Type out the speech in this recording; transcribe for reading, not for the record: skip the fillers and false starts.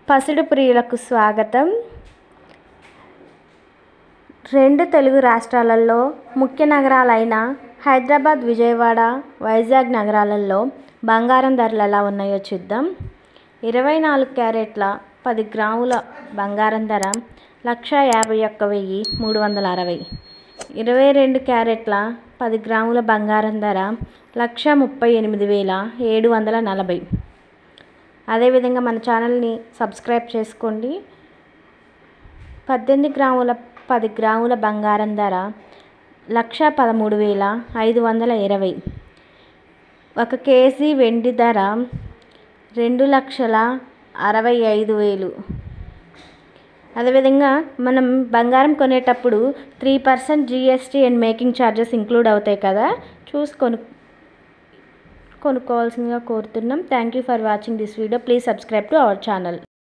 పసిడి ప్రియులకు స్వాగతం. 2 తెలుగు రాష్ట్రాలలో ముఖ్య నగరాలైన హైదరాబాద్, విజయవాడ, వైజాగ్ నగరాలలో బంగారం ధరలు ఎలా ఉన్నాయో చూద్దాం. 24 క్యారెట్ల 10 గ్రాముల బంగారం ధర 1,51,360. 22 క్యారెట్ల 10 గ్రాముల బంగారం ధర 1,38,740. అదేవిధంగా మన ఛానల్ని సబ్స్క్రైబ్ చేసుకోండి. 18 గ్రాముల 10 గ్రాముల బంగారం ధర 1,13,520. 1 కేజీ వెండి ధర 2,65,000. అదేవిధంగా మనం బంగారం కొనేటప్పుడు 3% GST and making charges include అవుతాయి కదా, కొనుక్కోవాల్సిందిగా కోరుతున్నాం. Thank you for watching this video. Please subscribe to our channel.